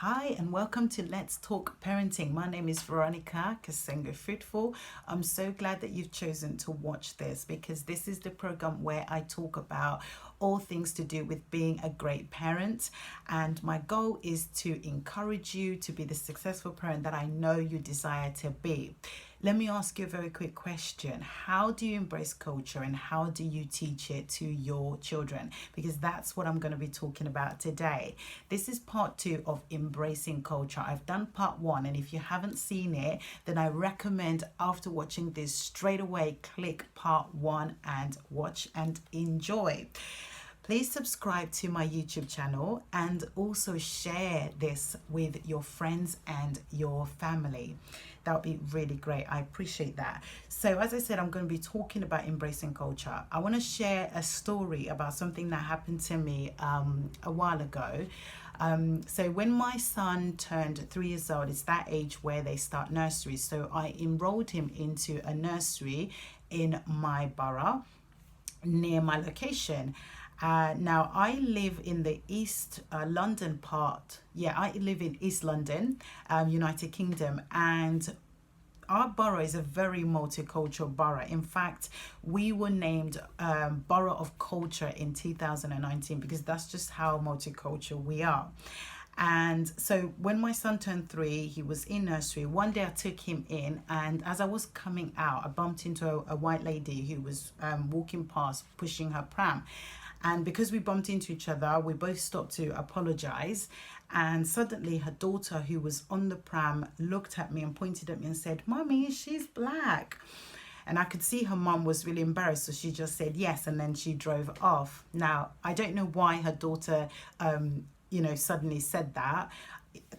Hi and welcome to Let's Talk Parenting. My name is Veronica Kasengo Fruitful. I'm so glad that you've chosen to watch this because this is the program where I talk about all things to do with being a great parent, and my goal is to encourage you to be the successful parent that I know you desire to be. Let me ask you a very quick question. How do you embrace culture and how do you teach it to your children? Because that's what I'm going to be talking about today. This is part 2 of embracing culture. I've done part 1, and if you haven't seen it, then I recommend after watching this straight away, click part 1 and watch and enjoy. Please subscribe to my YouTube channel and also share this with your friends and your family. That would be really great. I appreciate that. So as I said, I'm going to be talking about embracing culture. I want to share a story about something that happened to me a while ago. So when my son turned 3 years old, it's that age where they start nursery. So I enrolled him into a nursery in my borough near my location. Now I live in the East London part. Yeah, I live in East London, United Kingdom, and our borough is a very multicultural borough. In fact, we were named Borough of Culture in 2019 because that's just how multicultural we are. And so when my son turned 3, he was in nursery. One day I took him in, and as I was coming out, I bumped into a white lady who was walking past pushing her pram. And because we bumped into each other, we both stopped to apologize. And suddenly her daughter, who was on the pram, looked at me and pointed at me and said, "Mommy, she's black." And I could see her mum was really embarrassed. So she just said yes. And then she drove off. Now, I don't know why her daughter, suddenly said that.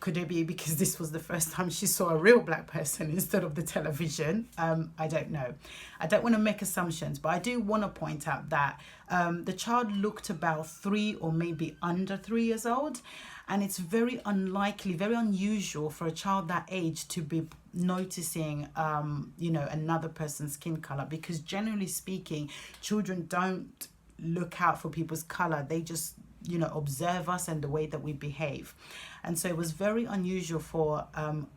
Could it be because this was the first time she saw a real black person instead of the television? I don't know. I don't want to make assumptions, but I do want to point out that the child looked about 3 or maybe under 3 years old. And it's very unlikely, very unusual for a child that age to be noticing, another person's skin color, because generally speaking, children don't look out for people's color. They just observe us and the way that we behave. And so it was very unusual for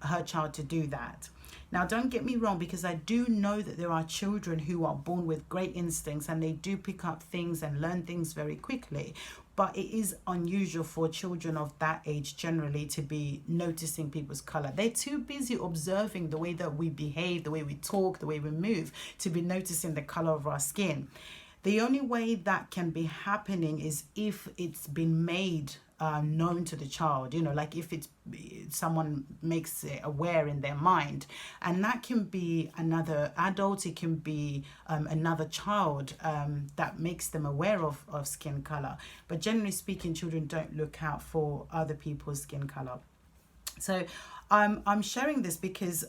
her child to do that. Now, don't get me wrong, because I do know that there are children who are born with great instincts and they do pick up things and learn things very quickly. But it is unusual for children of that age generally to be noticing people's color. They're too busy observing the way that we behave, the way we talk, the way we move, to be noticing the color of our skin. The only way that can be happening is if it's been made known to the child, like if someone makes it aware in their mind, and that can be another adult, it can be another child that makes them aware of skin color. But generally speaking, children don't look out for other people's skin color. So I'm sharing this because,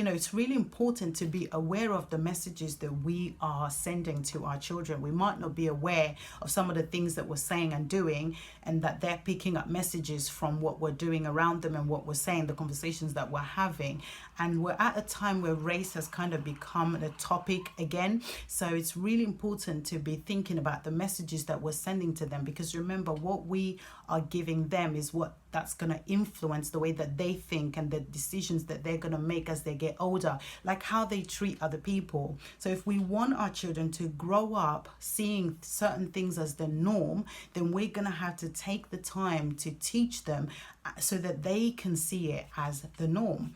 it's really important to be aware of the messages that we are sending to our children. We might not be aware of some of the things that we're saying and doing, and that they're picking up messages from what we're doing around them and what we're saying, the conversations that we're having. And we're at a time where race has kind of become a topic again. So it's really important to be thinking about the messages that we're sending to them, because remember, what we are giving them is what that's going to influence the way that they think and the decisions that they're going to make as they get older, like how they treat other people. So if we want our children to grow up seeing certain things as the norm, then we're going to have to take the time to teach them so that they can see it as the norm.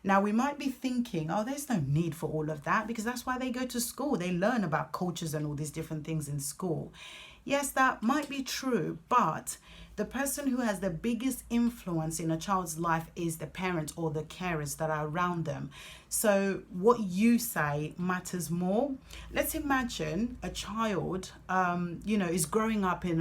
Now, we might be thinking, oh, there's no need for all of that because that's why they go to school. They learn about cultures and all these different things in school. Yes, that might be true, but the person who has the biggest influence in a child's life is the parent or the carers that are around them. So what you say matters more. Let's imagine a child, is growing up in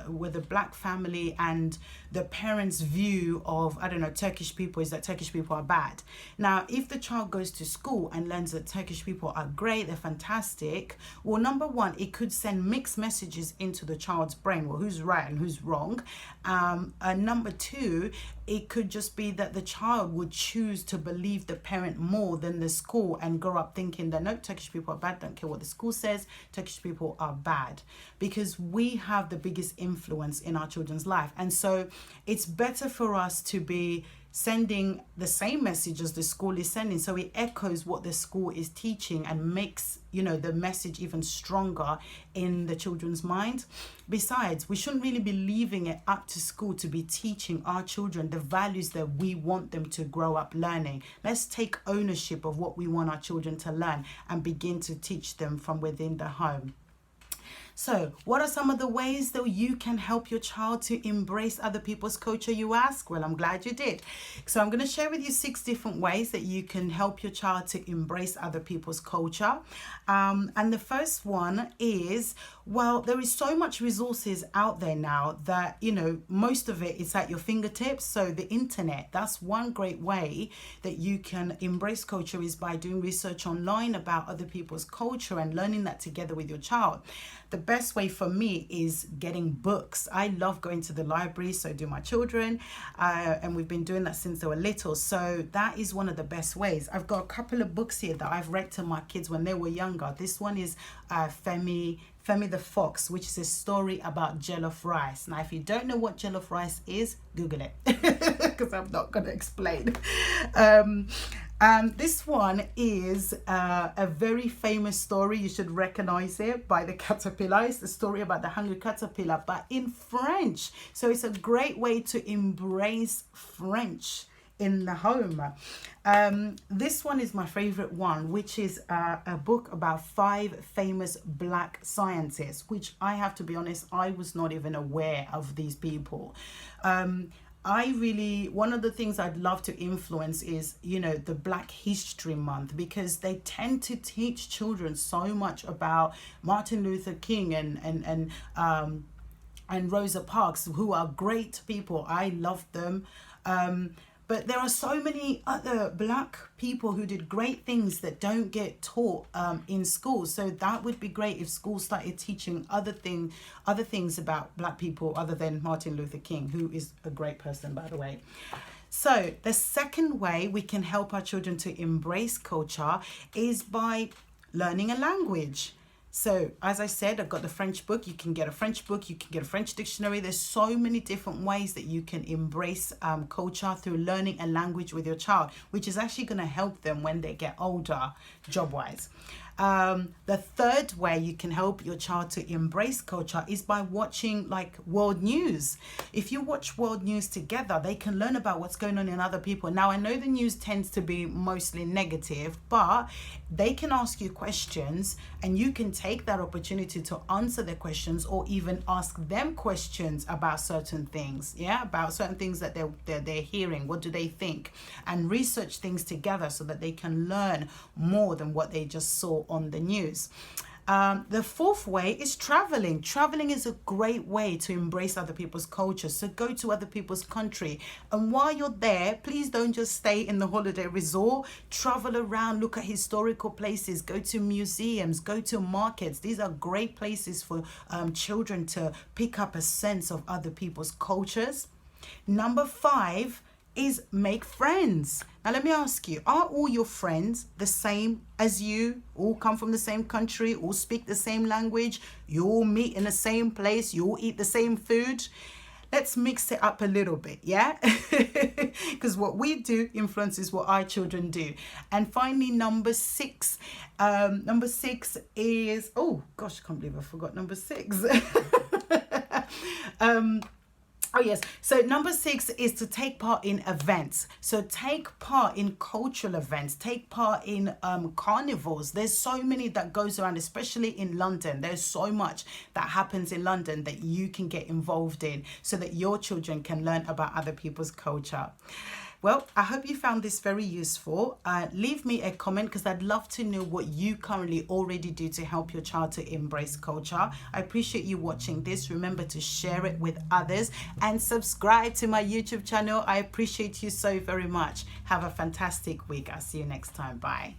with a black family, and the parents' view of, Turkish people is that Turkish people are bad. Now, if the child goes to school and learns that Turkish people are great, they're fantastic, well, number one, it could send mixed messages into the child's brain. Well, who's right and who's wrong? And number two, it could just be that the child would choose to believe the parent more than the school and grow up thinking that no, Turkish people are bad, don't care what the school says, Turkish people are bad, because we have the biggest influence in our children's life. And so it's better for us to be sending the same message as the school is sending, so it echoes what the school is teaching and makes, you know, the message even stronger in the children's mind. Besides, we shouldn't really be leaving it up to school to be teaching our children the values that we want them to grow up learning. Let's take ownership of what we want our children to learn and begin to teach them from within the home. So, what are some of the ways that you can help your child to embrace other people's culture, you ask? Well, I'm glad you did. So I'm going to share with you 6 different ways that you can help your child to embrace other people's culture. And the first one is, well, there is so much resources out there now that, you know, most of it is at your fingertips. So the internet, that's one great way that you can embrace culture, is by doing research online about other people's culture and learning that together with your child. The best way for me is getting books. I love going to the library, so do my children, and we've been doing that since they were little. So that is one of the best ways. I've got a couple of books here that I've read to my kids when they were younger. This one is Femi the Fox, which is a story about jollof rice. Now, if you don't know what jollof rice is, Google it, because I'm not going to explain. This one is a very famous story. You should recognize it, by the caterpillar. It's the story about the hungry caterpillar, but in French. So it's a great way to embrace French in the home. This one is my favorite one, which is a book about 5 famous Black scientists, which I have to be honest, I was not even aware of these people. One of the things I'd love to influence is, you know, the Black History Month, because they tend to teach children so much about Martin Luther King and Rosa Parks, who are great people. I love them. But there are so many other Black people who did great things that don't get taught in school. So that would be great if schools started teaching other things about Black people other than Martin Luther King, who is a great person, by the way. So the second way we can help our children to embrace culture is by learning a language. So, as I said, I've got the French book. You can get a French book. You can get a French dictionary. There's so many different ways that you can embrace culture through learning a language with your child, which is actually going to help them when they get older, job-wise. The third way you can help your child to embrace culture is by watching like world news. If you watch world news together, they can learn about what's going on in other people. Now, I know the news tends to be mostly negative, but they can ask you questions and you can take that opportunity to answer their questions, or even ask them questions about certain things, about certain things that they're hearing. What do they think? And research things together so that they can learn more than what they just saw on the news. The fourth way is traveling. Traveling is a great way to embrace other people's culture. So go to other people's country. And while you're there, please don't just stay in the holiday resort. Travel around, look at historical places, go to museums, go to markets. These are great places for children to pick up a sense of other people's cultures. Number 5 is make friends. Now let me ask you, are all your friends the same as you? All come from the same country, all speak the same language, you all meet in the same place, you all eat the same food? Let's mix it up a little bit, because what we do influences what our children do. And finally, number 6. Number 6 is, oh gosh, I can't believe I forgot number 6. Oh yes, so number 6 is to take part in events. So take part in cultural events, take part in carnivals. There's so many that goes around, especially in London. There's so much that happens in London that you can get involved in so that your children can learn about other people's culture. Well, I hope you found this very useful. Leave me a comment, because I'd love to know what you currently already do to help your child to embrace culture. I appreciate you watching this. Remember to share it with others and subscribe to my YouTube channel. I appreciate you so very much. Have a fantastic week. I'll see you next time. Bye.